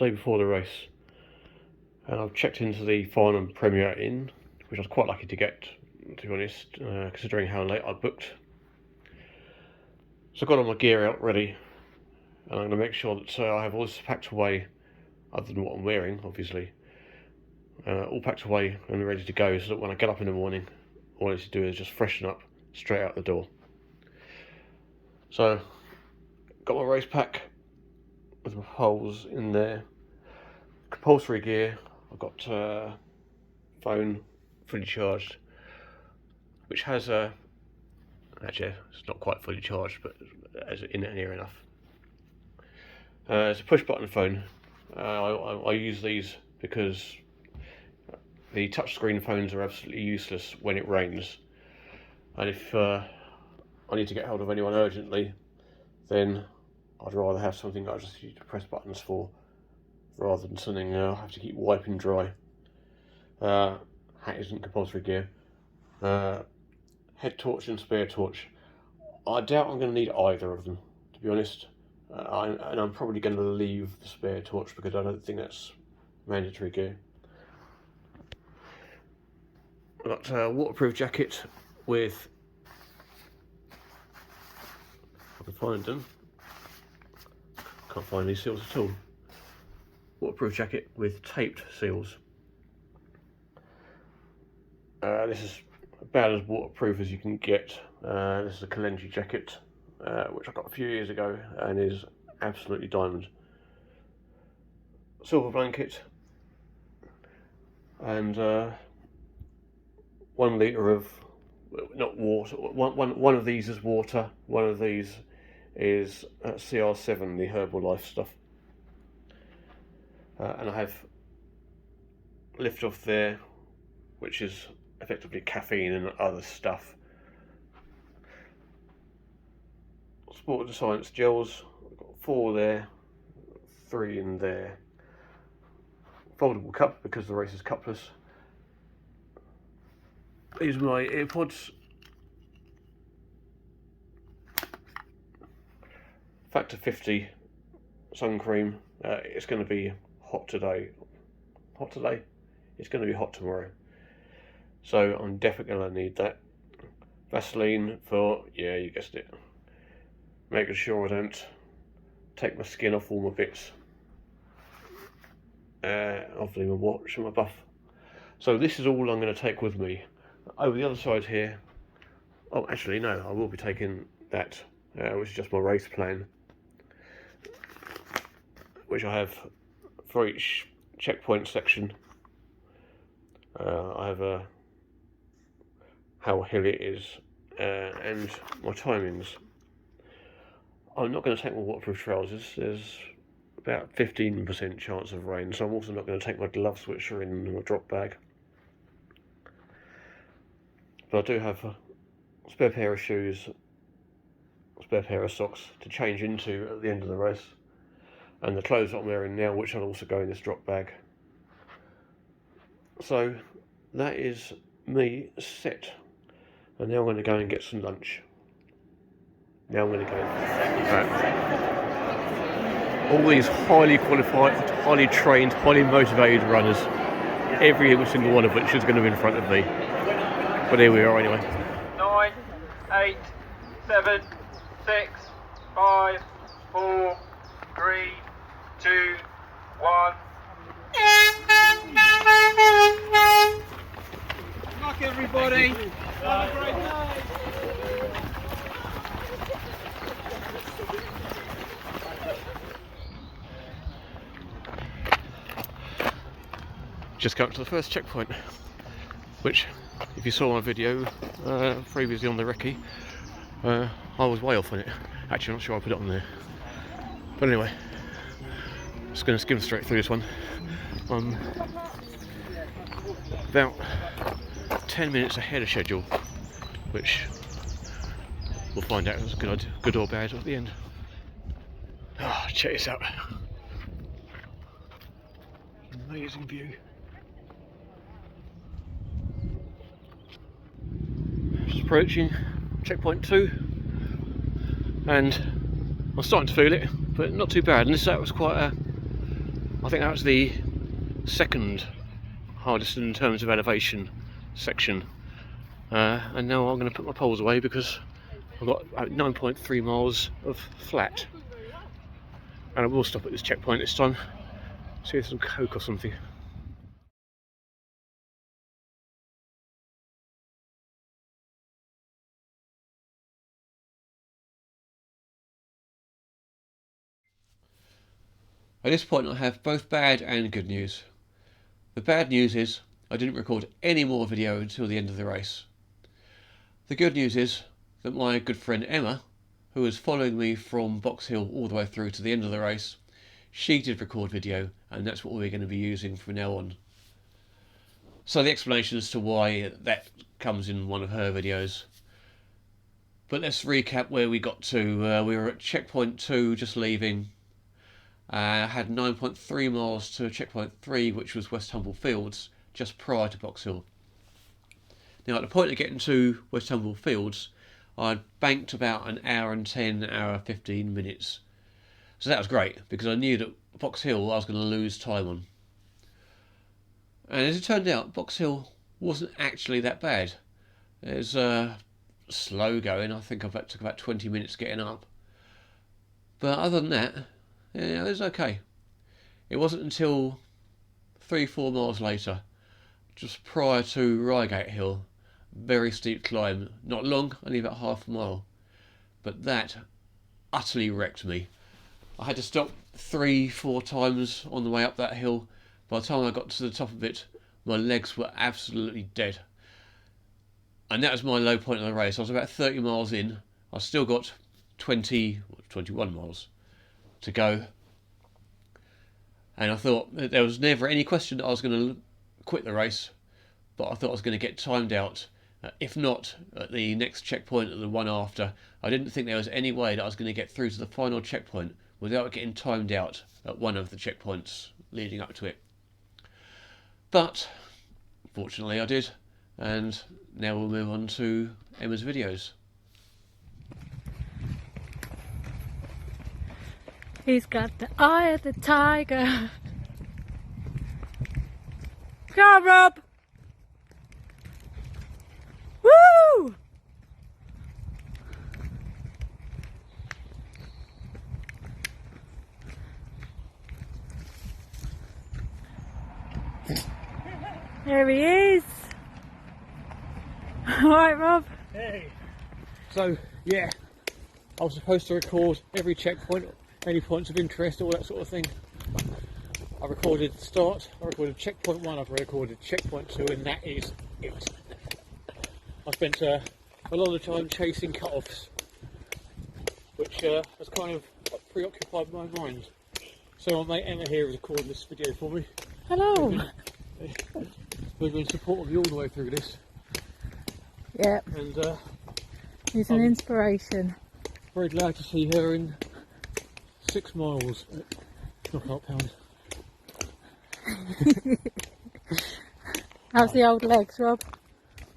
day before the race, and I've checked into the final and Premier Inn, which I was quite lucky to get, to be honest, considering how late I booked. So I've got all my gear out ready, and I'm going to make sure that I have all this packed away, other than what I'm wearing, obviously, all packed away and ready to go, so that when I get up in the morning, all I need to do is just freshen up straight out the door. So, got my race pack with my poles in there, compulsory gear. I've got phone fully charged, which has actually it's not quite fully charged, but as in near enough. It's a push button phone. I use these because the touchscreen phones are absolutely useless when it rains, and if I need to get hold of anyone urgently, then I'd rather have something I just need to press buttons for, rather than something I have to keep wiping dry. Hat isn't compulsory gear. Head torch and spare torch. I doubt I'm going to need either of them, to be honest. And I'm probably going to leave the spare torch because I don't think that's mandatory gear. I've got a waterproof jacket with, I can find them. Can't find these seals at all. Waterproof jacket with taped seals. This is about as waterproof as you can get. This is a Kalenji jacket, which I got a few years ago and is absolutely diamond. Silver blanket, and 1 litre of, not water, one of these is water, one of these is CR7, the Herbalife stuff. And I have lift off there, which is effectively caffeine and other stuff. Sport and Science gels, I've got 4 there, 3 in there. Foldable cup because the race is cupless. These are my earpods. Factor 50 sun cream. It's going to be hot today. Hot today? It's going to be hot tomorrow. So I'm definitely going to need that. Vaseline for, yeah, you guessed it, making sure I don't take my skin off all my bits. Obviously my watch and my buff. So this is all I'm going to take with me. Over the other side here, oh actually no, I will be taking that, which is just my race plan, which I have for each checkpoint section. I have how hilly it is and my timings. I'm not going to take my waterproof trousers. There's about 15% chance of rain, so I'm also not going to take my gloves, which are in my drop bag. But I do have a spare pair of shoes, a spare pair of socks to change into at the end of the race, and the clothes that I'm wearing now, which will also go in this drop bag. So that is me set, and now I'm going to go and get some lunch. Now I'm going to go. All these highly qualified, highly trained, highly motivated runners, every single one of which is going to be in front of me. But here we are anyway. 9, 8, 7, 6, 5, 4, 3, 2, 1. Good luck, everybody. Have a great night. Just got up to the first checkpoint, which, if you saw my video previously on the recce, I was way off on it. Actually, I'm not sure I put it on there. But anyway, just going to skim straight through this one. I'm about 10 minutes ahead of schedule, which we'll find out if it's good or bad at the end. Oh, check this out. Amazing view. Just approaching checkpoint 2, and I'm starting to feel it, but not too bad. And that was quite I think that was the second hardest in terms of elevation section. And now I'm going to put my poles away because I've got about 9.3 miles of flat. And I will stop at this checkpoint this time, see if there's some coke or something. At this point I have both bad and good news. The bad news is I didn't record any more video until the end of the race. The good news is that my good friend Emma, who was following me from Box Hill all the way through to the end of the race, she did record video, and that's what we're going to be using from now on. So the explanation as to why that comes in one of her videos. But let's recap where we got to. We were at checkpoint 2, just leaving. Had 9.3 miles to checkpoint 3, which was West Humble Fields, just prior to Box Hill. Now at the point of getting to West Humble Fields, I'd banked about an hour and 10, hour 15 minutes. So that was great, because I knew that Box Hill I was going to lose time on. And as it turned out, Box Hill wasn't actually that bad. It was slow going. I think it took about 20 minutes getting up. But other than that, yeah, it was okay. It wasn't until 3-4 miles later, just prior to Reigate Hill, very steep climb, not long, only about half a mile, but that utterly wrecked me. I had to stop 3-4 times on the way up that hill. By the time I got to the top of it, my legs were absolutely dead. And that was my low point of the race. I was about 30 miles in. I still got 21 miles to go. And I thought that there was never any question that I was going to quit the race, but I thought I was going to get timed out. If not at the next checkpoint or the one after, I didn't think there was any way that I was going to get through to the final checkpoint without getting timed out at one of the checkpoints leading up to it. But fortunately I did, and now we'll move on to Emma's videos. He's got the eye of the tiger. Come on, Rob! Woo! There he is. Alright, Rob. Hey. So, yeah, I was supposed to record every checkpoint, any points of interest, all that sort of thing. I recorded the start, I recorded checkpoint 1, I've recorded checkpoint 2, and that is it. I spent a lot of time chasing cut-offs, which has kind of preoccupied my mind. So my mate Emma here has recorded this video for me. Hello. We've been supporting me all the way through this. Yep. And he's an inspiration. very glad to see her in 6 miles at knockout pound. How's the old legs, Rob?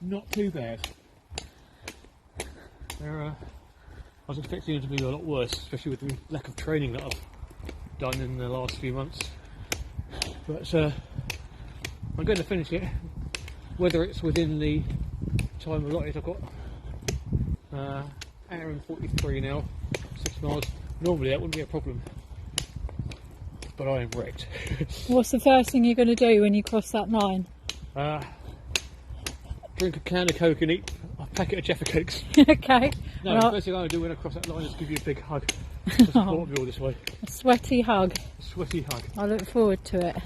Not too bad. I was expecting it to be a lot worse, especially with the lack of training that I've done in the last few months. But I'm going to finish it, whether it's within the time allotted. I've got hour and 43 now, 6 miles. Normally that wouldn't be a problem, but I am wrecked. What's the first thing you're going to do when you cross that line? Drink a can of Coke and eat a packet of Jaffa Cakes. Okay. No, Well, the first thing I'm going to do when I cross that line is give you a big hug to support me all this way. a sweaty hug. A sweaty hug. I look forward to it.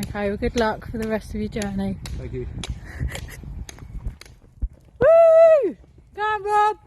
Okay, well, good luck for the rest of your journey. Thank you. Woo! Go on, Rob!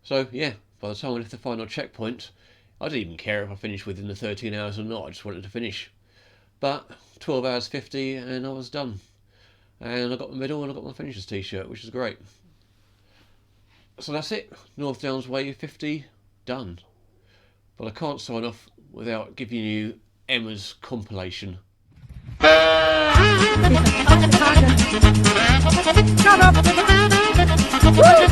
So yeah, by the time I left the final checkpoint, I didn't even care if I finished within the 13 hours or not. I just wanted to finish. but 12 hours 50 and I was done. And I got my medal and I got my finishers t-shirt, which is great. So that's it. North Downs Way 50 done. But I can't sign off without giving you Emma's compilation. Shut up! Woo!